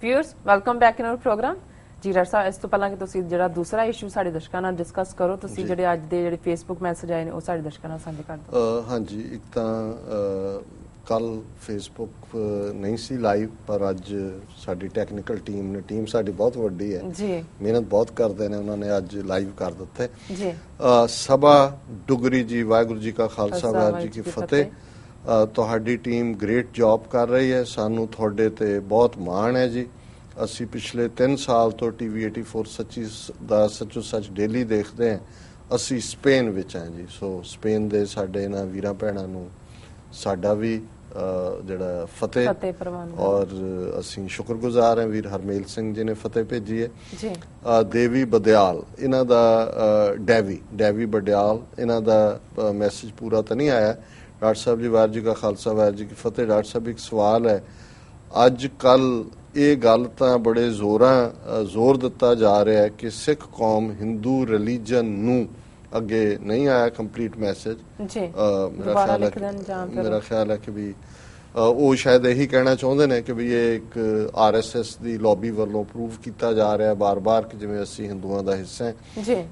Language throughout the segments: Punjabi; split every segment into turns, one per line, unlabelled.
Viewers welcome back in our program ji. Doctor साहब इस तो पहला कि तुसी जेड़ा दूसरा इशू साडे दर्शकां नाल डिस्कस करो, तुसी जेड़े अज दे जेड़े फेसबुक मैसेज आए ने ओ साडे दर्शकां नाल साझे कर दो।
हाँ जी, एक तां कल फेसबुक नहीं सी लाइव, पर अज साडी टैक्नीकल टीम ने, टीम साडी बहुत वड्डी है
जी,
मेहनत बहुत करते हैं, उन्होंने अज लाइव कर दिते
जी।
सभा डुगरी जी, वाहिगुरू जी का खालसा वाहिगुरू जी की फतेह। ਤੁਹਾਡੀ ਟੀਮ ਗ੍ਰੇਟ ਜੌਬ ਕਰ ਰਹੀ ਹੈ, ਸਾਨੂੰ ਤੁਹਾਡੇ ਤੇ ਬਹੁਤ ਮਾਣ ਹੈ ਜੀ। ਅਸੀਂ ਪਿਛਲੇ 3 ਸਾਲ ਤੋਂ ਟੀਵੀ 84 ਸੱਚੋ ਸੱਚ ਡੇਲੀ ਦੇਖਦੇ ਹਾਂ। ਅਸੀਂ ਸਪੇਨ ਵਿੱਚ ਹਾਂ ਜੀ, ਸੋ ਸਪੇਨ ਦੇ ਸਾਡੇ ਇਹਨਾਂ ਵੀਰਾਂ ਭੈਣਾਂ ਨੂੰ ਸਾਡਾ ਵੀ ਜਿਹੜਾ ਫਤਿਹ ਔਰ ਅਸੀਂ ਸ਼ੁਕਰਗੁਜ਼ਾਰ ਹਾਂ। ਵੀਰ ਹਰਮੇਲ ਸਿੰਘ ਜੀ ਨੇ ਫਤਿਹ ਭੇਜੀ ਹੈ ਜੀ। ਦੇਵੀ ਬਦਿਆਲ ਇਹਨਾਂ ਦਾ ਡੈਵੀ ਬਡਿਆਲ ਇਹਨਾਂ ਦਾ ਮੈਸੇਜ ਪੂਰਾ ਤਾਂ ਨਹੀਂ ਆਇਆ। डॉक्टर साहब जी वाहिगुरू जी का खालसा वाहिगुरू जी की फतेह। डॉक्टर साहब एक सवाल है, अज कल ये गल तां बड़े जोर दिता जा रहा है कि सिख कौम हिंदू रिलीजन नूं अगे नहीं आया कंप्लीट मैसेज। मेरा ख्याल है कि भी वो शायद यही कहना चाहते हैं कि भी ये एक RSS की लॉबी वालों प्रूव किया जा रहा है बार बार कि जिवें असीं हिंदुआं दा हिस्सा है।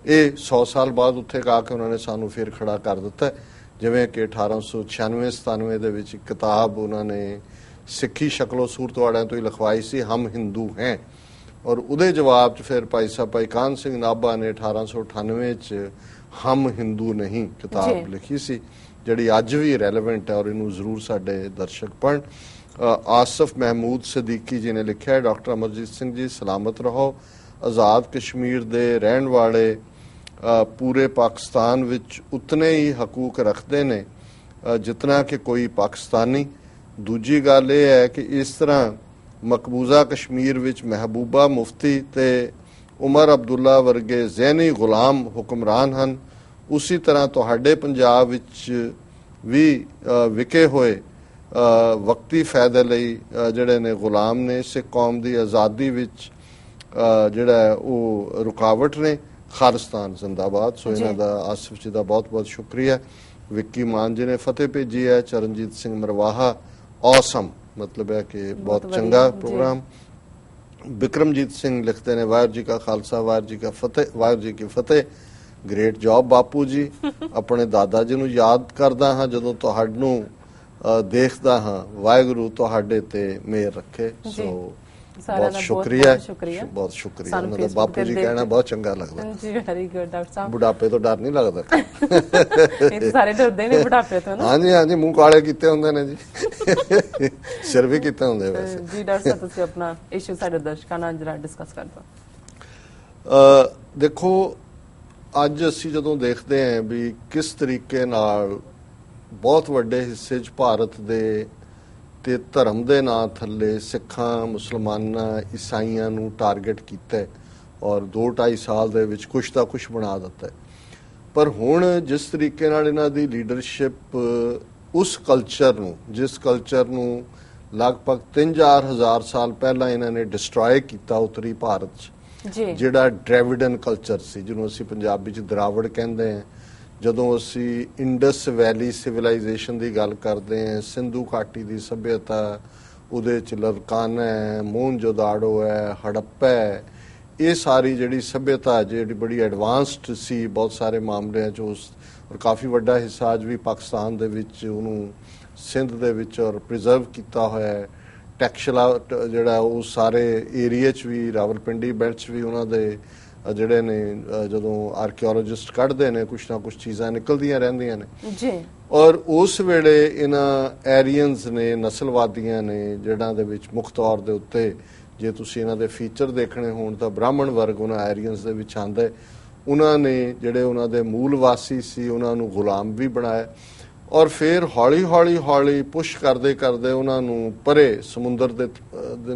ये 100 साल बाद उत्थे आके उन्होंने सानू फिर खड़ा कर दिता है, ਜਿਵੇਂ ਕਿ 1896-97 ਦੇ ਵਿੱਚ ਕਿਤਾਬ ਉਹਨਾਂ ਨੇ ਸਿੱਖੀ ਸ਼ਕਲੋ ਸੂਰਤ ਵਾਲਿਆਂ ਤੋਂ ਹੀ ਲਿਖਵਾਈ ਸੀ, ਹਮ ਹਿੰਦੂ ਹੈ। ਔਰ ਉਹਦੇ ਜਵਾਬ 'ਚ ਫਿਰ ਭਾਈ ਸਾਹਿਬ ਭਾਈ ਕਾਹਨ ਸਿੰਘ ਨਾਭਾ ਨੇ 1898 'ਚ ਹਮ ਹਿੰਦੂ ਨਹੀਂ ਕਿਤਾਬ ਲਿਖੀ ਸੀ, ਜਿਹੜੀ ਅੱਜ ਵੀ ਰੈਲੇਵੈਂਟ ਹੈ ਔਰ ਇਹਨੂੰ ਜ਼ਰੂਰ ਸਾਡੇ ਦਰਸ਼ਕ ਪੜ੍ਹਨ। ਆਸਫ ਮਹਿਮੂਦ ਸਦੀਕੀ ਜੀ ਨੇ ਲਿਖਿਆ, ਡਾਕਟਰ ਅਮਰਜੀਤ ਸਿੰਘ ਜੀ ਸਲਾਮਤ ਰਹੋ। ਆਜ਼ਾਦ ਕਸ਼ਮੀਰ ਦੇ ਰਹਿਣ ਵਾਲੇ पूरे पाकिस्तान विच उतने ही हकूक रखते ने जितना कि कोई पाकिस्तानी। दूजी गल ये है कि इस तरह मकबूजा कश्मीर विच महबूबा मुफ्ती ते उमर अब्दुल्ला वर्गे ज़हनी गुलाम हुक्मरान हैं, उसी तरह तुहाडे पंजाब विच भी विके होए वक्ती फायदे लई जिहड़े ने गुलाम ने सिख कौम की आज़ादी विच जिहड़ा वो रुकावट ने। खालिस्तान जिंदाबाद। सो इन्हां दा आसिफ जी का बहुत बहुत शुक्रिया। विक्की मान जी ने फतेह भेजी है। चरणजीत सिंह मरवाहा औसम मतलब है कि बहुत चंगा प्रोग्राम। बिक्रमजीत सिंह लिखते हैं, वाहिगुरू जी का खालसा वाहिगुरू जी का फतेह, वाहिगुरू जी की फतेह। ग्रेट जॉब बापू जी। अपने दादा जी नूं याद करदा हाँ जदों तुहानूं देखदा हाँ, वाहिगुरू तुहाडे ते मेहर रखे। सो बहुत शुक्रिया, बहुत शुक्रिया। मतलब बापू जी कहना बहुत चंगा लगता
जी। वेरी गुड डॉक्टर साहब।
बुढ़ापे तो डर नहीं लगता।
सारे डरदे ने बुढ़ापे तो ना।
हाँ जी, हाँ जी, मुंह काले कीते हुंदे ने जी, सिर भी कीते हुंदे वैसे
जी। डॉक्टर साहब तुसी अपना इशू साडे दर्शकां नाल जरा डिस्कस कर दो।
देखो अज असीं जदों देखदे हैं भी किस तरीके नाल बहुत वड्डे हिस्से च भारत दे ਤੇ ਧਰਮ ਦੇ ਨਾਂ ਥੱਲੇ ਸਿੱਖਾਂ, ਮੁਸਲਮਾਨਾਂ, ਈਸਾਈਆਂ ਨੂੰ ਟਾਰਗੇਟ ਕੀਤਾ ਔਰ 2-2.5 ਸਾਲ ਦੇ ਵਿੱਚ ਕੁਛ ਤਾਂ ਕੁਛ ਬਣਾ ਦਿੱਤਾ। ਪਰ ਹੁਣ ਜਿਸ ਤਰੀਕੇ ਨਾਲ ਇਹਨਾਂ ਦੀ ਲੀਡਰਸ਼ਿਪ ਉਸ ਕਲਚਰ ਨੂੰ, ਜਿਸ ਕਲਚਰ ਨੂੰ ਲਗਭਗ 3-4 ਸਾਲ ਪਹਿਲਾਂ ਇਹਨਾਂ ਨੇ ਡਿਸਟਰੋਏ ਕੀਤਾ ਉੱਤਰੀ ਭਾਰਤ 'ਚ, ਜਿਹੜਾ ਡ੍ਰੈਵਿਡਨ ਕਲਚਰ ਸੀ, ਜਿਹਨੂੰ ਅਸੀਂ ਪੰਜਾਬੀ 'ਚ ਦਰਾਵੜ ਕਹਿੰਦੇ ਹਾਂ। ਜਦੋਂ ਅਸੀਂ ਇੰਡਸ ਵੈਲੀ ਸਿਵਲਾਈਜੇਸ਼ਨ ਦੀ ਗੱਲ ਕਰਦੇ ਹਾਂ, ਸਿੰਧੂ ਘਾਟੀ ਦੀ ਸੱਭਿਅਤਾ, ਉਹਦੇ 'ਚ ਲਰਕਾਨਾ ਹੈ, ਮੋਹਨਜੋਦਾੜੋ ਹੈ, ਹੜੱਪਾ ਹੈ, ਇਹ ਸਾਰੀ ਜਿਹੜੀ ਸੱਭਿਅਤਾ ਜਿਹੜੀ ਬੜੀ ਐਡਵਾਂਸਡ ਸੀ ਬਹੁਤ ਸਾਰੇ ਮਾਮਲਿਆਂ 'ਚ, ਉਸ ਔਰ ਕਾਫੀ ਵੱਡਾ ਹਿੱਸਾ ਅੱਜ ਵੀ ਪਾਕਿਸਤਾਨ ਦੇ ਵਿੱਚ ਉਹਨੂੰ ਸਿੰਧ ਦੇ ਵਿੱਚ ਔਰ ਪ੍ਰੀਜ਼ਰਵ ਕੀਤਾ ਹੋਇਆ ਹੈ। ਟੈਕਸ਼ਲਾ ਜਿਹੜਾ ਉਹ ਸਾਰੇ ਏਰੀਏ 'ਚ ਵੀ, ਰਾਵਲਪਿੰਡੀ ਬੈਲਟ 'ਚ ਵੀ ਉਹਨਾਂ ਦੇ ਜਿਹੜੇ ਨੇ ਜਦੋਂ ਆਰਕੀਓਲੋਜਿਸਟ ਕੱਢਦੇ ਨੇ ਕੁਛ ਨਾ ਕੁਛ ਚੀਜ਼ਾਂ ਨਿਕਲਦੀਆਂ ਰਹਿੰਦੀਆਂ ਨੇ ਜੀ। ਔਰ ਉਸ ਵੇਲੇ ਇਹਨਾਂ ਐਰੀਅਨਸ ਨੇ, ਨਸਲਵਾਦੀਆਂ ਨੇ, ਜਿਹੜਾਂ ਦੇ ਵਿੱਚ ਮੁੱਖ ਤੌਰ ਦੇ ਉੱਤੇ ਜੇ ਤੁਸੀਂ ਇਹਨਾਂ ਦੇ ਫੀਚਰ ਦੇਖਣੇ ਹੋਣ ਤਾਂ ਬ੍ਰਾਹਮਣ ਵਰਗ ਉਹਨਾਂ ਐਰੀਅਨਸ ਦੇ ਵਿੱਚ ਆਉਂਦਾ। ਉਹਨਾਂ ਨੇ ਜਿਹੜੇ ਉਹਨਾਂ ਦੇ ਮੂਲ ਵਾਸੀ ਸੀ ਉਹਨਾਂ ਨੂੰ ਗੁਲਾਮ ਵੀ ਬਣਾਇਆ ਔਰ ਫਿਰ ਹੌਲੀ ਪੁਸ਼ ਕਰਦੇ ਕਰਦੇ ਉਹਨਾਂ ਨੂੰ ਪਰੇ ਸਮੁੰਦਰ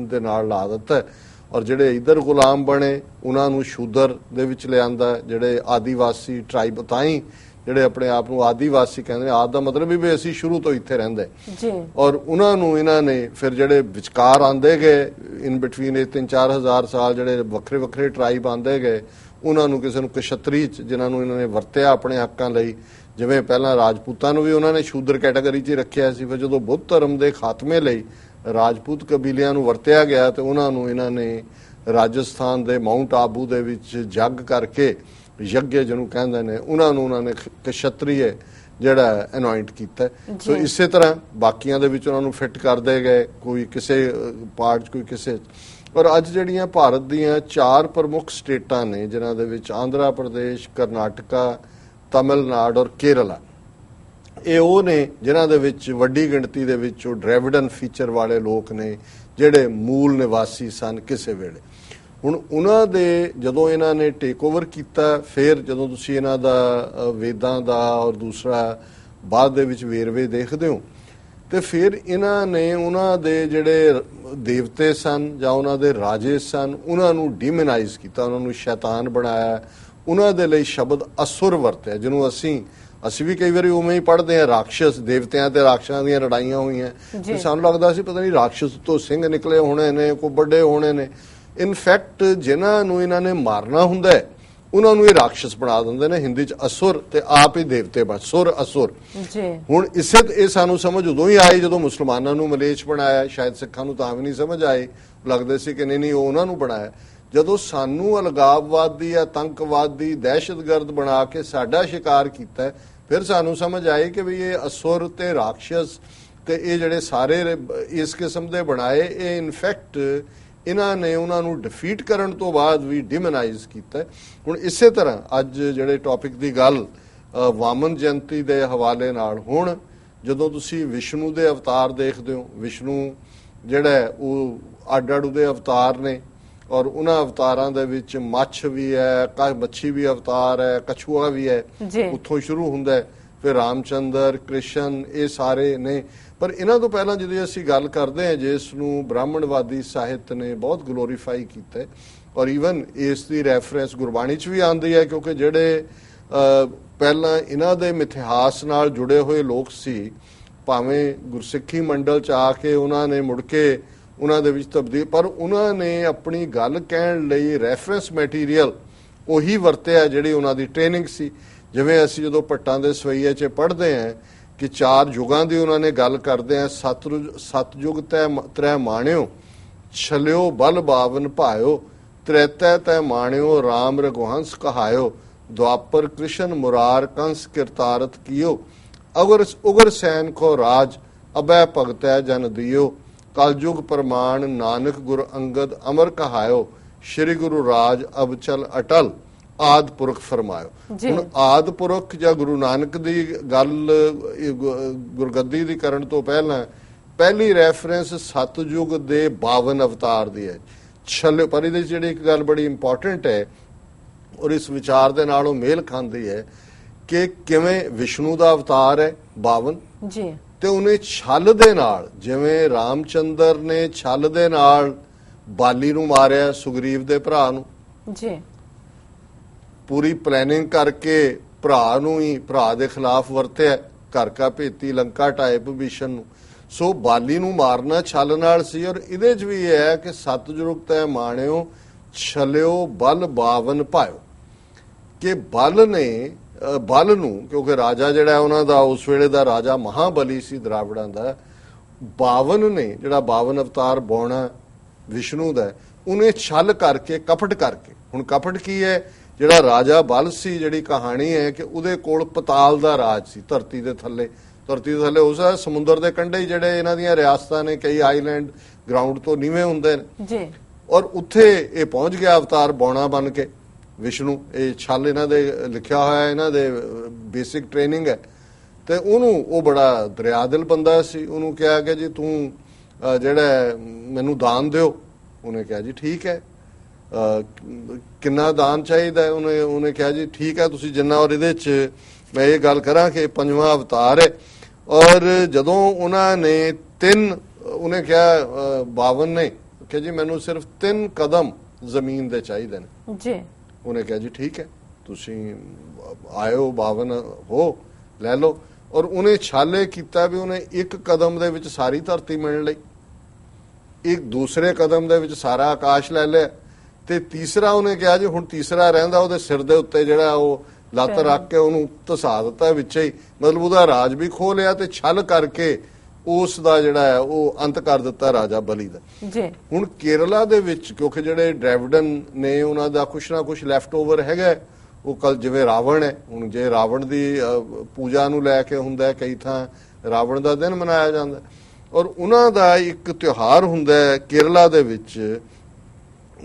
ਦੇ ਨਾਲ ਲਾ ਦਿੱਤਾ। ਔਰ ਜਿਹੜੇ ਇੱਧਰ ਗੁਲਾਮ ਬਣੇ ਉਹਨਾਂ ਨੂੰ ਸ਼ੂਦਰ ਦੇ ਵਿੱਚ ਲਿਆਂਦਾ। ਜਿਹੜੇ ਆਦੀਵਾਸੀ ਟਰਾਈਬ, ਤਾਂ ਹੀ ਜਿਹੜੇ ਆਪਣੇ ਆਪ ਨੂੰ ਆਦੀਵਾਸੀ ਕਹਿੰਦੇ ਨੇ, ਆਦ ਦਾ ਮਤਲਬ ਵੀ ਅਸੀਂ ਸ਼ੁਰੂ ਤੋਂ ਇੱਥੇ ਰਹਿੰਦੇ ਜੀ। ਔਰ ਉਹਨਾਂ ਨੂੰ ਇਹਨਾਂ ਨੇ ਫਿਰ ਜਿਹੜੇ ਵਿਚਕਾਰ ਆਉਂਦੇ ਗਏ ਇਨ ਬਿਟਵੀਨ ਇਹ 3-4 ਹਜ਼ਾਰ ਸਾਲ ਜਿਹੜੇ ਵੱਖਰੇ ਵੱਖਰੇ ਟਰਾਈਬ ਆਉਂਦੇ ਗਏ, ਉਹਨਾਂ ਨੂੰ ਕਿਸੇ ਨੂੰ ਕਸ਼ਤਰੀ 'ਚ ਜਿਨ੍ਹਾਂ ਨੂੰ ਇਹਨਾਂ ਨੇ ਵਰਤਿਆ ਆਪਣੇ ਹੱਕਾਂ ਲਈ। ਜਿਵੇਂ ਪਹਿਲਾਂ ਰਾਜਪੂਤਾਂ ਨੂੰ ਵੀ ਉਹਨਾਂ ਨੇ ਸ਼ੂਦਰ ਕੈਟਾਗਰੀ 'ਚ ਰੱਖਿਆ ਸੀ, ਫਿਰ ਜਦੋਂ ਬੁੱਧ ਧਰਮ ਦੇ ਖਾਤਮੇ ਲਈ ਰਾਜਪੂਤ ਕਬੀਲਿਆਂ ਨੂੰ ਵਰਤਿਆ ਗਿਆ ਤੇ ਉਹਨਾਂ ਨੂੰ ਇਹਨਾਂ ਨੇ ਰਾਜਸਥਾਨ ਦੇ ਮਾਊਂਟ ਆਬੂ ਦੇ ਵਿੱਚ ਜੱਗ ਕਰਕੇ ਯੱਗ ਜਿਹਨੂੰ ਕਹਿੰਦੇ ਨੇ ਉਹਨਾਂ ਨੇ ਕਸ਼ਤਰੀਏ ਜਿਹੜਾ ਅਨੋਇੰਟ ਕੀਤਾ। ਸੋ ਇਸੇ ਤਰ੍ਹਾਂ ਬਾਕੀਆਂ ਦੇ ਵਿੱਚ ਉਹਨਾਂ ਨੂੰ ਫਿੱਟ ਕਰਦੇ ਗਏ, ਕੋਈ ਕਿਸੇ ਪਾਰਟ ਕੋਈ ਕਿਸੇ। ਪਰ ਅੱਜ ਜਿਹੜੀਆਂ ਭਾਰਤ ਦੀਆਂ 4 ਪ੍ਰਮੁੱਖ ਸਟੇਟਾਂ ਨੇ ਜਿਨ੍ਹਾਂ ਦੇ ਵਿੱਚ ਆਂਧਰਾ ਪ੍ਰਦੇਸ਼, ਕਰਨਾਟਕਾ, ਤਮਿਲਨਾਡੂ ਔਰ ਕੇਰਲਾ, ਇਹ ਉਹ ਨੇ ਜਿਨ੍ਹਾਂ ਦੇ ਵਿੱਚ ਵੱਡੀ ਗਿਣਤੀ ਦੇ ਵਿੱਚ ਉਹ ਡਰੈਵਿਡਨ ਫੀਚਰ ਵਾਲੇ ਲੋਕ ਨੇ ਜਿਹੜੇ ਮੂਲ ਨਿਵਾਸੀ ਸਨ ਕਿਸੇ ਵੇਲੇ। ਹੁਣ ਉਹਨਾਂ ਦੇ ਜਦੋਂ ਇਹਨਾਂ ਨੇ ਟੇਕ ਓਵਰ ਕੀਤਾ, ਫਿਰ ਜਦੋਂ ਤੁਸੀਂ ਇਹਨਾਂ ਦਾ ਵੇਦਾਂ ਦਾ ਔਰ ਦੂਸਰਾ ਬਾਅਦ ਦੇ ਵਿੱਚ ਵੇਰਵੇ ਦੇਖਦੇ ਹੋ, ਤੇ ਫਿਰ ਇਹਨਾਂ ਨੇ ਉਹਨਾਂ ਦੇ ਜਿਹੜੇ ਦੇਵਤੇ ਸਨ ਜਾਂ ਉਹਨਾਂ ਦੇ ਰਾਜੇ ਸਨ ਉਹਨਾਂ ਨੂੰ ਡਿਮੋਨਾਈਜ਼ ਕੀਤਾ, ਉਹਨਾਂ ਨੂੰ ਸ਼ੈਤਾਨ ਬਣਾਇਆ। ਉਹਨਾਂ ਦੇ ਲਈ ਸ਼ਬਦ ਅਸੁਰ ਵਰਤਿਆ, ਜਿਹਨੂੰ ਅਸੀਂ ਵੀ ਕਈ ਵਾਰੀ ਉਵੇਂ ਹੀ ਪੜ੍ਹਦੇ ਹਾਂ, ਰਾਖਸ਼, ਦੇਵਤਿਆਂ ਤੇ ਰਾਖਸ਼ਾਂ ਦੀਆਂ ਲੜਾਈਆਂ ਹੋਈਆਂ ਤੇ ਸਾਨੂੰ ਲੱਗਦਾ ਸੀ ਪਤਾ ਨਹੀਂ ਰਾਖਸ਼ ਤੋਂ ਸਿੰਘ ਨਿਕਲੇ ਹੋਣੇ ਨੇ, ਕੋਈ ਵੱਡੇ ਹੋਣੇ ਨੇ। ਇਨਫੈਕਟ ਜਿਨ੍ਹਾਂ ਨੂੰ ਇਹਨਾਂ ਨੇ ਮਾਰਨਾ ਹੁੰਦਾ ਹੈ ਉਹਨਾਂ ਨੂੰ ਇਹ ਰਾਖਸ਼ ਬਣਾ ਦਿੰਦੇ ਨੇ, ਹਿੰਦੀ ਚ ਅਸੁਰ, ਤੇ ਆਪ ਹੀ ਦੇਵਤੇ ਬਣ ਸੁਰ ਅਸੁਰ। ਹੁਣ ਇਹ ਸਾਨੂੰ ਸਮਝ ਉਦੋਂ ਹੀ ਆਈ ਜਦੋਂ ਮੁਸਲਮਾਨਾਂ ਨੂੰ ਮਲੇਛ ਬਣਾਇਆ। ਸ਼ਾਇਦ ਸਿੱਖਾਂ ਨੂੰ ਤਾਂ ਵੀ ਨਹੀਂ ਸਮਝ ਆਈ, ਲੱਗਦੇ ਸੀ ਕਿ ਨਹੀਂ ਉਹ ਉਹਨਾਂ ਨੂੰ ਬਣਾਇਆ। ਜਦੋਂ ਸਾਨੂੰ ਅਲਗਾਵਵਾਦੀ, ਆਤੰਕਵਾਦੀ, ਦਹਿਸ਼ਤਗਰਦ ਬਣਾ ਕੇ ਸਾਡਾ ਸ਼ਿਕਾਰ ਕੀਤਾ, ਫਿਰ ਸਾਨੂੰ ਸਮਝ ਆਈ ਕਿ ਵੀ ਇਹ ਅਸੁਰ ਤੇ ਰਾਖਸ਼ ਤੇ ਇਹ ਜਿਹੜੇ ਸਾਰੇ ਇਸ ਕਿਸਮ ਦੇ ਬਣਾਏ, ਇਹ ਇਨਫੈਕਟ ਇਹਨਾਂ ਨੇ ਉਹਨਾਂ ਨੂੰ ਡਿਫੀਟ ਕਰਨ ਤੋਂ ਬਾਅਦ ਵੀ ਡਿਮੋਨਾਈਜ਼ ਕੀਤਾ। ਹੁਣ ਇਸੇ ਤਰ੍ਹਾਂ ਅੱਜ ਜਿਹੜੇ ਟੌਪਿਕ ਦੀ ਗੱਲ ਵਾਮਨ ਜਯੰਤੀ ਦੇ ਹਵਾਲੇ ਨਾਲ, ਹੁਣ ਜਦੋਂ ਤੁਸੀਂ ਵਿਸ਼ਨੂੰ ਦੇ ਅਵਤਾਰ ਦੇਖਦੇ ਹੋ, ਵਿਸ਼ਨੂੰ ਜਿਹੜਾ ਉਹ ਅੱਡ-ਅੱਡ ਦੇ ਅਵਤਾਰ ਨੇ ਔਰ ਉਹਨਾਂ ਅਵਤਾਰਾਂ ਦੇ ਵਿੱਚ ਮੱਛ ਵੀ ਹੈ, ਮੱਛੀ ਵੀ ਅਵਤਾਰ ਹੈ, ਕਛੂਆ ਵੀ ਹੈ, ਉੱਥੋਂ ਸ਼ੁਰੂ ਹੁੰਦਾ ਹੈ। ਫਿਰ ਰਾਮਚੰਦਰ, ਕ੍ਰਿਸ਼ਨ, ਇਹ ਸਾਰੇ ਨੇ। ਪਰ ਇਹਨਾਂ ਤੋਂ ਪਹਿਲਾਂ ਜਦੋਂ ਅਸੀਂ ਗੱਲ ਕਰਦੇ ਹਾਂ ਜਿਸ ਨੂੰ ਬ੍ਰਾਹਮਣਵਾਦੀ ਸਾਹਿਤ ਨੇ ਬਹੁਤ ਗਲੋਰੀਫਾਈ ਕੀਤਾ ਔਰ ਈਵਨ ਇਸ ਦੀ ਰੈਫਰੈਂਸ ਗੁਰਬਾਣੀ 'ਚ ਵੀ ਆਉਂਦੀ ਹੈ, ਕਿਉਂਕਿ ਜਿਹੜੇ ਪਹਿਲਾਂ ਇਹਨਾਂ ਦੇ ਮਿਥਿਹਾਸ ਨਾਲ ਜੁੜੇ ਹੋਏ ਲੋਕ ਸੀ, ਭਾਵੇਂ ਗੁਰਸਿੱਖੀ ਮੰਡਲ 'ਚ ਆ ਕੇ ਉਹਨਾਂ ਨੇ ਮੁੜ ਕੇ ਉਹਨਾਂ ਦੇ ਵਿੱਚ ਤਬਦੀਲ, ਪਰ ਉਹਨਾਂ ਨੇ ਆਪਣੀ ਗੱਲ ਕਹਿਣ ਲਈ ਰੈਫਰੈਂਸ ਮੈਟੀਰੀਅਲ ਉਹੀ ਵਰਤਿਆ ਜਿਹੜੀ ਉਹਨਾਂ ਦੀ ਟ੍ਰੇਨਿੰਗ ਸੀ। ਜਿਵੇਂ ਅਸੀਂ ਜਦੋਂ ਭੱਟਾਂ ਦੇ ਸਵਈਏ 'ਚ ਪੜ੍ਹਦੇ ਹਾਂ ਕਿ 4 ਯੁਗਾਂ ਦੀ ਉਹਨਾਂ ਨੇ ਗੱਲ ਕਰਦੇ ਆ, ਸਤਯੁਗ ਤੈ ਮਾਣਿਓ, ਛਲਿਓ ਬਲ ਬਾਵਨ ਭਾਇਓ, ਤ੍ਰੇਤੈ ਤੈ ਮਾਣਿਓ, ਰਾਮ ਰਘੁਹੰਸ ਕਹਾਇਓ, ਦੁਆਪਰ ਕ੍ਰਿਸ਼ਨ ਮੁਰਾਰ ਕੰਸ ਕਿਰਤਾਰਥ ਕੀਓ, ਉਗਰ ਸੈਨ ਕੋ ਰਾਜ ਅਬੈ ਭਗਤੈ ਜਨ ਦਿਓ, ਕਲਯੁਗ ਪ੍ਰਮਾਣ ਨਾਨਕ ਗੁਰ ਅੰਗਦ ਅਮਰ ਕਹਾਇਓ, ਸ਼੍ਰੀ ਗੁਰੂ ਰਾਜ ਅਬ ਚਲ ਅਟਲ ਆਦ ਪੁਰਖ ਫਰਮਾਇਓ। ਹੁਣ ਆਦ ਪੁਰਖ ਜਾਂ ਗੁਰੂ ਨਾਨਕ ਦੀ ਗੱਲ ਗੁਰਗੱਦੀ ਦੀ ਕਰਨ ਤੋਂ ਪਹਿਲਾਂ ਪਹਿਲੀ ਰੈਫਰੈਂਸ ਸਤਯੁਗ ਦੇ 52 ਅਵਤਾਰ ਦੀ ਹੈ। ਪਰ ਇਹਦੇ ਜਿਹੜੀ ਇੱਕ ਗੱਲ ਬੜੀ ਇੰਪੋਰਟੈਂਟ ਹੈ ਔਰ ਇਸ ਵਿਚਾਰ ਦੇ ਨਾਲ ਉਹ ਮੇਲ ਖਾਂਦੀ ਹੈ ਕਿ ਕਿਵੇਂ ਵਿਸ਼ਨੂੰ ਦਾ ਅਵਤਾਰ ਹੈ 52 ਜੀ, ਤੇ ਉਹਨੇ ਛਲ ਦੇ ਨਾਲ, ਜਿਵੇਂ ਰਾਮਚੰਦਰ ਨੇ ਛਲ ਦੇ ਨਾਲ ਬਾਲੀ ਨੂੰ ਮਾਰਿਆ, ਸੁਗਰੀਵ ਦੇ ਭਰਾ ਨੂੰ ਜੀ, ਪੂਰੀ ਪਲੈਨਿੰਗ ਕਰਕੇ ਭਰਾ ਨੂੰ ਹੀ ਭਰਾ ਦੇ ਖਿਲਾਫ ਵਰਤਿਆ, ਘਰ ਕਾ ਭੇਤੀ ਲੰਕਾ ਢਾਏ ਵਿਭੀਸ਼ਣ ਨੂੰ। ਸੋ ਬਾਲੀ ਨੂੰ ਮਾਰਨਾ ਛਲ ਨਾਲ ਸੀ। ਔਰ ਇਹਦੇ 'ਚ ਵੀ ਇਹ ਹੈ ਕਿ ਸਤਿਯੁਗ ਤੈ ਮਾਣਿਓ, ਛਲਿਓ ਬਲ ਬਾਵਨ ਭਾਇਓ, ਕਿ ਬਲ ਨੂੰ, ਕਿਉਂਕਿ ਰਾਜਾ ਜਿਹੜਾ ਉਹਨਾਂ ਦਾ ਉਸ ਵੇਲੇ ਦਾ ਰਾਜਾ ਮਹਾਬਲੀ ਸੀ ਦਰਾਵੜਾਂ ਦਾ, 52 ਨੇ ਜਿਹੜਾ 52 ਅਵਤਾਰ ਬਾਉਣਾ ਵਿਸ਼ਨੂੰ ਦਾ, ਉਹਨੇ ਛਲ ਕਰਕੇ, ਕਪਟ ਕਰਕੇ। ਹੁਣ ਕਪਟ ਕੀ ਹੈ? ਜਿਹੜਾ ਰਾਜਾ ਬਲ ਸੀ, ਜਿਹੜੀ ਕਹਾਣੀ ਹੈ ਕਿ ਉਹਦੇ ਕੋਲ ਪਤਾਲ ਦਾ ਰਾਜ ਸੀ, ਧਰਤੀ ਦੇ ਥੱਲੇ ਉਸ ਸਮੁੰਦਰ ਦੇ ਕੰਢੇ ਜਿਹੜੇ ਇਹਨਾਂ ਦੀਆਂ ਰਿਆਸਤਾਂ ਨੇ, ਕਈ ਆਈਲੈਂਡ ਗਰਾਊਂਡ ਤੋਂ ਨੀਵੇਂ ਹੁੰਦੇ ਨੇ ਜੀ, ਔਰ ਉੱਥੇ ਇਹ ਪਹੁੰਚ ਗਿਆ ਅਵਤਾਰ ਬਾਉਣਾ ਬਣ ਕੇ ਵਿਸ਼ਨੂੰ। ਇਹ ਛਲ ਇਹਨਾਂ ਦੇ ਲਿਖਿਆ ਹੋਇਆ, ਇਹਨਾਂ ਦੇ ਬੇਸਿਕ ਟ੍ਰੇਨਿੰਗ ਹੈ। ਤੇ ਉਹਨੂੰ, ਉਹ ਬੜਾ ਦਰਿਆਦਿਲ ਬੰਦਾ ਸੀ, ਉਹਨੂੰ ਕਿਹਾ ਕਿ ਜੀ ਤੂੰ ਜਿਹੜਾ ਮੈਨੂੰ ਦਾਨ ਦਿਓ। ਉਹਨੇ ਕਿਹਾ ਜੀ ਠੀਕ ਹੈ, ਕਿੰਨਾ ਦਾਨ ਚਾਹੀਦਾ? ਉਹਨੇ ਕਿਹਾ ਜੀ ਠੀਕ ਹੈ ਤੁਸੀਂ ਜਿੰਨਾ। ਔਰ ਇਹਦੇ 'ਚ ਮੈਂ ਇਹ ਗੱਲ ਕਰਾਂ ਕਿ 5ਵਾਂ ਅਵਤਾਰ ਹੈ। ਔਰ ਜਦੋਂ ਉਹਨਾਂ ਨੇ ਉਹਨੇ ਕਿਹਾ 52 ਨੇ ਕਿ ਜੀ ਮੈਨੂੰ ਸਿਰਫ 3 ਕਦਮ ਜ਼ਮੀਨ ਦੇ ਚਾਹੀਦੇ ਨੇ ਜੀ। ਉਹਨੇ ਕਿਹਾ ਜੀ ਠੀਕ ਹੈ ਤੁਸੀਂ ਆਇਓ, 52 ਹੋ, ਲੈ ਲਓ। ਔਰ ਉਹਨੇ ਛਾਲੇ ਕੀਤਾ ਵੀ ਉਹਨੇ 1 ਕਦਮ ਦੇ ਵਿੱਚ ਸਾਰੀ ਧਰਤੀ ਮਿਲਣ ਲਈ, ਇੱਕ ਦੂਸਰੇ ਕਦਮ ਦੇ ਵਿੱਚ ਸਾਰਾ ਆਕਾਸ਼ ਲੈ ਲਿਆ, ਤੇ ਤੀਸਰਾ ਉਹਨੇ ਕਿਹਾ ਜੀ ਹੁਣ ਤੀਸਰਾ ਰਹਿੰਦਾ, ਉਹਦੇ ਸਿਰ ਦੇ ਉੱਤੇ ਜਿਹੜਾ ਉਹ ਲੱਤ ਰੱਖ ਕੇ ਉਹਨੂੰ ਧਸਾ ਦਿੱਤਾ ਵਿੱਚੇ ਹੀ, ਮਤਲਬ ਉਹਦਾ ਰਾਜ ਵੀ ਖੋਹ ਲਿਆ ਤੇ ਛਲ ਕਰਕੇ ਉਸ ਦਾ ਜਿਹੜਾ ਹੈ ਉਹ ਅੰਤ ਕਰ ਦਿੱਤਾ ਰਾਜਾ ਬਲੀ ਦਾ।
ਜੀ
ਹੁਣ ਕੇਰਲਾ ਦੇ ਵਿੱਚ ਕਿਉਂਕਿ ਜਿਹੜੇ ਡ੍ਰੈਵਿਡਨ ਨੇ ਉਹਨਾਂ ਦਾ ਕੁਛ ਨਾ ਕੁਛ ਲੈਫਟ ਓਵਰ ਹੈਗਾ, ਉਹ ਕੱਲ ਜਿਵੇਂ ਰਾਵਣ ਹੈ, ਹੁਣ ਜੇ ਰਾਵਣ ਦੀ ਪੂਜਾ ਨੂੰ ਲੈ ਕੇ ਹੁੰਦਾ, ਕਈ ਥਾਂ ਰਾਵਣ ਦਾ ਦਿਨ ਮਨਾਇਆ ਜਾਂਦਾ, ਔਰ ਉਹਨਾਂ ਦਾ ਇੱਕ ਤਿਉਹਾਰ ਹੁੰਦਾ ਹੈ ਕੇਰਲਾ ਦੇ ਵਿੱਚ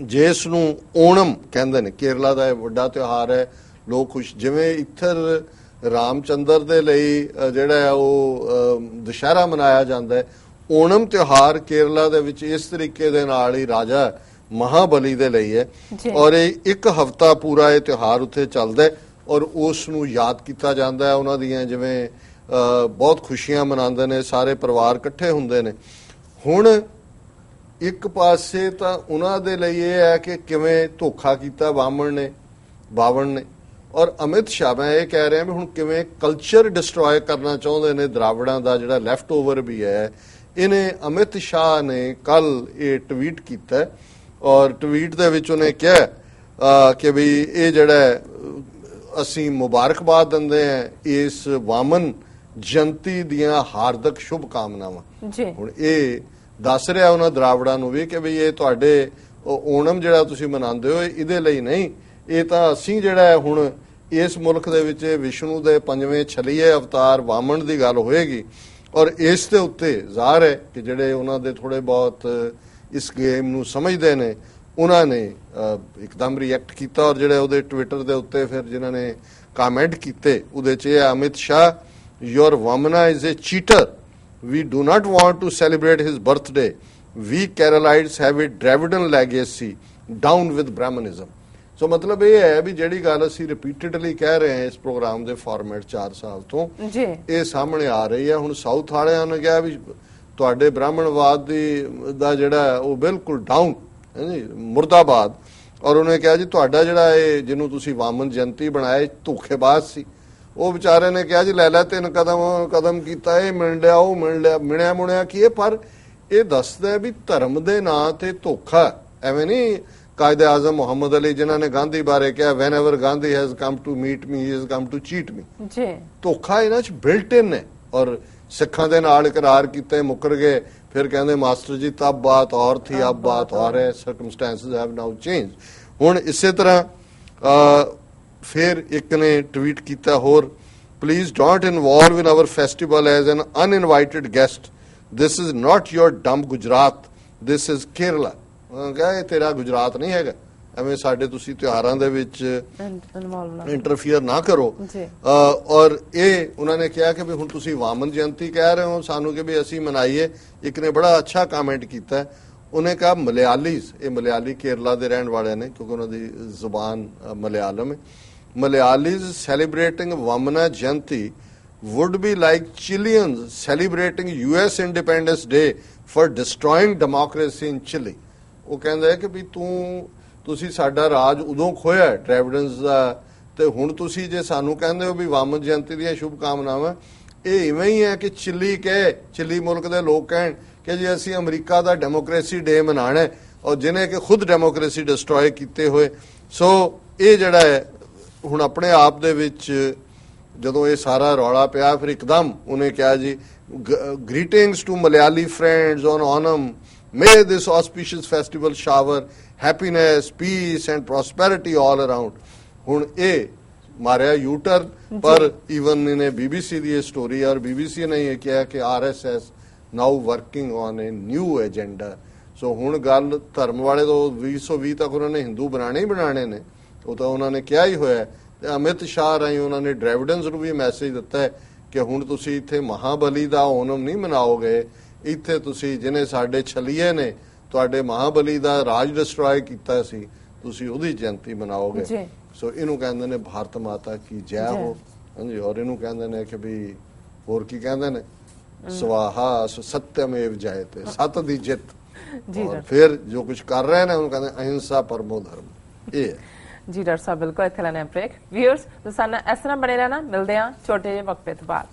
ਜਿਸ ਨੂੰ ਓਣਮ ਕਹਿੰਦੇ ਨੇ। ਕੇਰਲਾ ਦਾ ਇਹ ਵੱਡਾ ਤਿਉਹਾਰ ਹੈ, ਲੋਕ ਖੁਸ਼, ਜਿਵੇਂ ਇੱਥਰ ਰਾਮਚੰਦਰ ਦੇ ਲਈ ਜਿਹੜਾ ਹੈ ਉਹ ਦੁਸ਼ਹਿਰਾ ਮਨਾਇਆ ਜਾਂਦਾ ਹੈ, ਓਣਮ ਤਿਉਹਾਰ ਕੇਰਲਾ ਦੇ ਵਿੱਚ ਇਸ ਤਰੀਕੇ ਦੇ ਨਾਲ ਹੀ ਰਾਜਾ ਮਹਾਬਲੀ ਦੇ ਲਈ ਹੈ, ਔਰ ਇਹ ਇੱਕ ਹਫ਼ਤਾ ਪੂਰਾ ਇਹ ਤਿਉਹਾਰ ਉੱਥੇ ਚੱਲਦਾ ਹੈ ਔਰ ਉਸ ਨੂੰ ਯਾਦ ਕੀਤਾ ਜਾਂਦਾ ਹੈ। ਉਹਨਾਂ ਦੀਆਂ ਜਿਵੇਂ ਬਹੁਤ ਖੁਸ਼ੀਆਂ ਮਨਾਉਂਦੇ ਨੇ, ਸਾਰੇ ਪਰਿਵਾਰ ਇਕੱਠੇ ਹੁੰਦੇ ਨੇ। ਹੁਣ ਇੱਕ ਪਾਸੇ ਤਾਂ ਉਹਨਾਂ ਦੇ ਲਈ ਇਹ ਹੈ ਕਿ ਕਿਵੇਂ ਧੋਖਾ ਕੀਤਾ ਬਾਵਣ ਨੇ, ਔਰ ਅਮਿਤ ਸ਼ਾਹ ਮੈਂ ਇਹ ਕਹਿ ਰਿਹਾ ਵੀ ਹੁਣ ਕਿਵੇਂ ਕਲਚਰ ਡਿਸਟਰੋਏ ਕਰਨਾ ਚਾਹੁੰਦੇ ਨੇ ਦਰਾਵੜਾਂ ਦਾ ਜਿਹੜਾ ਲੈਫਟ ਓਵਰ ਵੀ ਹੈ। ਇਹਨੇ ਅਮਿਤ ਸ਼ਾਹ ਨੇ ਕੱਲ ਇਹ ਟਵੀਟ ਕੀਤਾ ਔਰ ਟਵੀਟ ਦੇ ਵਿੱਚ ਉਹਨੇ ਕਿਹਾ ਕਿ ਵੀ ਇਹ ਜਿਹੜਾ ਅਸੀਂ ਮੁਬਾਰਕਬਾਦ ਦਿੰਦੇ ਹਾਂ ਇਸ ਵਾਮਨ ਜਯੰਤੀ ਦੀਆਂ ਹਾਰਦਿਕ ਸ਼ੁਭ ਕਾਮਨਾਵਾਂ। ਹੁਣ ਇਹ ਦੱਸ ਰਿਹਾ ਉਹਨਾਂ ਦਰਾਵੜਾਂ ਨੂੰ ਵੀ ਕਿ ਵੀ ਇਹ ਤੁਹਾਡੇ ਓਣਮ ਜਿਹੜਾ ਤੁਸੀਂ ਮਨਾਉਂਦੇ ਹੋ ਇਹਦੇ ਲਈ ਨਹੀਂ, ਇਹ ਤਾਂ ਅਸੀਂ ਜਿਹੜਾ ਹੈ ਹੁਣ ਇਸ ਮੁਲਕ ਦੇ ਵਿੱਚ ਵਿਸ਼ਨੂੰ ਦੇ 5ਵੇਂ ਛਲੀਏ ਅਵਤਾਰ ਵਾਮਨ ਦੀ ਗੱਲ ਹੋਏਗੀ, ਔਰ ਇਸ ਦੇ ਉੱਤੇ ਜ਼ਾਹਰ ਹੈ ਕਿ ਜਿਹੜੇ ਉਹਨਾਂ ਦੇ ਥੋੜੇ ਬਹੁਤ ਇਸ ਗੇਮ ਨੂੰ ਸਮਝਦੇ ਨੇ ਉਹਨਾਂ ਨੇ ਇੱਕਦਮ ਰਿਐਕਟ ਕੀਤਾ, ਔਰ ਜਿਹੜੇ ਉਹਦੇ ਟਵਿੱਟਰ ਦੇ ਉੱਤੇ ਫਿਰ ਜਿਨ੍ਹਾਂ ਨੇ ਕਮੈਂਟ ਕੀਤੇ ਉਹਦੇ 'ਚ ਇਹ Amit Shah, your Vamana is a cheater. We do not want to celebrate his birthday. We Keralites have a Dravidian legacy. Down with Brahmanism. ਸੋ ਮਤਲਬ ਇਹ ਹੈ ਵੀ ਜਿਹੜੀ ਗੱਲ ਅਸੀਂ ਰਿਪੀਟਡਲੀ ਕਹਿ ਰਹੇ ਹਾਂ ਇਸ ਪ੍ਰੋਗਰਾਮ ਦੇ ਫਾਰਮੈਟ 4 ਸਾਲ ਤੋਂ ਇਹ ਸਾਹਮਣੇ ਆ ਰਹੀ ਹੈ। ਹੁਣ ਸਾਊਥ ਵਾਲਿਆਂ ਨੇ ਕਿਹਾ ਵੀ ਤੁਹਾਡੇ ਬ੍ਰਾਹਮਣਵਾਦ ਦਾ ਜਿਹੜਾ ਉਹ ਬਿਲਕੁਲ ਡਾਊਨ ਹੈ ਜੀ, ਮੁਰਦਾਬਾਦ, ਔਰ ਉਹਨੇ ਕਿਹਾ ਜੀ ਤੁਹਾਡਾ ਜਿਹੜਾ ਇਹ ਜਿਹਨੂੰ ਤੁਸੀਂ ਵਾਮਨ ਜਯੰਤੀ ਬਣਾਇਆ ਧੋਖੇਬਾਜ਼ ਸੀ। ਉਹ ਵਿਚਾਰੇ ਨੇ ਕਿਹਾ ਜੀ ਲੈ 3 ਕਦਮ ਕੀਤਾ, ਇਹ ਮਿਲ ਲਿਆ ਉਹ ਮਿਲ ਲਿਆ, ਮਿਣਿਆ ਮੁਣਿਆ ਕੀ ਹੈ, ਪਰ ਇਹ ਦੱਸਦਾ ਵੀ ਧਰਮ ਦੇ ਨਾਂ ਤੇ ਧੋਖਾ। ਐਵੇਂ ਨਹੀਂ ਕਾਇਦੇ ਆਜ਼ਮ ਮੁਹੰਮਦ ਅਲੀ ਜਿਨ੍ਹਾਂ ਨੇ ਗਾਂਧੀ ਬਾਰੇ ਕਿਹਾ whenever Gandhi has come to meet me he has come to cheat me. ਧੋਖਾ ਇਹਨਾਂ 'ਚ ਬਿਲਟ ਇਨ ਹੈ, ਔਰ ਸਿੱਖਾਂ ਦੇ ਨਾਲ ਇਕਰਾਰ ਕੀਤੇ ਮੁੱਕਰ ਗਏ, ਫਿਰ ਕਹਿੰਦੇ ਮਾਸਟਰ ਜੀ ਤਬ ਬਾਤ ਔਰ ਥੀ ਅਬ ਬਾਤ ਔਰ ਹੈ, ਸਰਕਮਸਟੈਂਸਸ ਹੈਵ ਨਾਓ ਚੇਂਜ। ਹੁਣ ਇਸੇ ਤਰ੍ਹਾਂ ਫਿਰ ਇੱਕ ਨੇ ਟਵੀਟ ਕੀਤਾ ਹੋਰ, please don't involve in our festival as an uninvited guest, this is not your dumb Gujarat, this is Kerala. ਇਹ ਤੇਰਾ ਗੁਜਰਾਤ ਨਹੀਂ ਹੈਗਾ, ਐਵੇਂ ਸਾਡੇ ਤੁਸੀਂ ਤਿਉਹਾਰਾਂ ਦੇ ਵਿੱਚ ਇੰਟਰਫੀਅਰ ਨਾ ਕਰੋ। ਔਰ ਇਹ ਉਹਨਾਂ ਨੇ ਕਿਹਾ ਕਿ ਵੀ ਹੁਣ ਤੁਸੀਂ ਵਾਮਨ ਜਯੰਤੀ ਕਹਿ ਰਹੇ ਹੋ ਸਾਨੂੰ ਕਿ ਵੀ ਅਸੀਂ ਮਨਾਈਏ। ਇੱਕ ਨੇ ਬੜਾ ਅੱਛਾ ਕਮੈਂਟ ਕੀਤਾ, ਉਹਨੇ ਕਹਾ ਮਲਿਆਲੀਜ਼, ਇਹ ਮਲਿਆਲੀ ਕੇਰਲਾ ਦੇ ਰਹਿਣ ਵਾਲੇ ਨੇ ਕਿਉਂਕਿ ਉਹਨਾਂ ਦੀ ਜ਼ੁਬਾਨ ਮਲਿਆਲਮ ਹੈ, Malayalis celebrating Vamana Jayanti would be like Chileans celebrating US Independence Day for destroying democracy in Chile. ਉਹ ਕਹਿੰਦਾ ਹੈ ਕਿ ਵੀ ਤੁਸੀਂ ਸਾਡਾ ਰਾਜ ਉਦੋਂ ਖੋਇਆ ਡ੍ਰੈਵਿਡਨਸ ਦਾ, ਤੇ ਹੁਣ ਤੁਸੀਂ ਜੇ ਸਾਨੂੰ ਕਹਿੰਦੇ ਹੋ ਵੀ ਵਾਮਨ ਜਯੰਤੀ ਦੀਆਂ ਸ਼ੁਭ ਕਾਮਨਾਵਾਂ, ਇਹ ਇਵੇਂ ਹੀ ਹੈ ਕਿ ਚਿਲੀ ਮੁਲਕ ਦੇ ਲੋਕ ਕਹਿਣ ਕਿ ਜੀ ਅਸੀਂ ਅਮਰੀਕਾ ਦਾ ਡੈਮੋਕ੍ਰੇਸੀ ਡੇ ਮਨਾਣਾ, ਔਰ ਜਿਹਨੇ ਕਿ ਖੁਦ ਡੈਮੋਕ੍ਰੇਸੀ ਡਿਸਟਰੋਏ ਕੀਤੇ ਹੋਏ। ਸੋ ਇਹ ਜਿਹੜਾ ਹੈ ਹੁਣ ਆਪਣੇ ਆਪ ਦੇ ਵਿੱਚ ਜਦੋਂ ਇਹ ਸਾਰਾ ਰੌਲਾ ਪਿਆ, ਫਿਰ ਇੱਕਦਮ ਉਹਨੇ ਕਿਹਾ ਜੀ greetings to Malayali friends on Onam, may this auspicious festival shower happiness peace and prosperity all around. ਹੁਣ ਇਹ ਮਾਰਿਆ ਯੂਟਰ, ਪਰ ਈਵਨ ਇਹਨੇ BBC ਦੀ ਇਹ ਸਟੋਰੀ, ਔਰ BBC ਨੇ ਇਹ ਕਿਹਾ ਕਿ RSS now working on a new agenda. So ਹੁਣ ਗੱਲ ਧਰਮ ਵਾਲੇ ਤੋਂ 2020 ਤੱਕ ਉਹਨਾਂ ਨੇ ਹਿੰਦੂ ਬਣਾਣੇ ਹੀ ਬਣਾਣੇ ਨੇ, ਉਹ ਤਾਂ ਉਹਨਾਂ ਨੇ ਕਿਹਾ ਹੀ ਹੋਇਆ। ਤੇ ਅਮਿਤ ਸ਼ਾਹ ਰਾਹੀਂ ਉਹਨਾਂ ਨੇ ਡ੍ਰੈਵਿਡਨਸ ਨੂੰ ਵੀ ਮੈਸੇਜ ਦਿੱਤਾ ਹੈ ਕਿ ਹੁਣ ਤੁਸੀਂ ਇੱਥੇ ਮਹਾਬਲੀ ਦਾ ਓਨਮ ਨਹੀਂ ਮਨਾਓਗੇ, ਇੱਥੇ ਤੁਸੀਂ ਜਿਹਨੇ ਸਾਡੇ ਛਲੀਏ ਨੇ ਤੁਹਾਡੇ ਮਹਾਬਲੀ ਦਾ ਰਾਜ ਡਿਸਟਰੋਏ ਕੀਤਾ ਸੀ, ਤੁਸੀਂ ਉਹਦੀ ਜਯੰਤੀ ਮਨਾਓਗੇ। ਸੋ ਇਹਨੂੰ ਕਹਿੰਦੇ ਨੇ ਭਾਰਤ ਮਾਤਾ ਕੀ ਜੈ ਹੋ। ਹਾਂਜੀ, ਔਰ ਇਹਨੂੰ ਕਹਿੰਦੇ ਨੇ ਕਿ ਵੀ ਹੋਰ ਕੀ ਕਹਿੰਦੇ ਨੇ, ਸਵਾਹਾ ਸਤਿਅਮੇਵ ਜਯਤੇ, ਸਤ ਦੀ ਜਿੱਤ। ਔਰ ਫਿਰ ਜੋ ਕੁਝ ਕਰ ਰਹੇ ਨੇ ਉਹਨੂੰ ਕਹਿੰਦੇ ਅਹਿੰਸਾ ਪਰਮੋ ਧਰਮ। ਇਹ ਹੈ
ਜੀ ਡਾਕਟਰ ਸਾਹਿਬ, ਬਿਲਕੁਲ ਇੱਥੇ ਲੈਣੇ ਬ੍ਰੇਕ। ਵਿਊਅਰਸ ਤੁਸੀਂ ਸਾਨੂੰ ਇਸ ਤਰ੍ਹਾਂ ਬਣੇ ਰਹਿਣਾ, ਮਿਲਦੇ ਹਾਂ ਛੋਟੇ ਜਿਹੇ ਵਕਫੇ ਤੋਂ ਬਾਅਦ।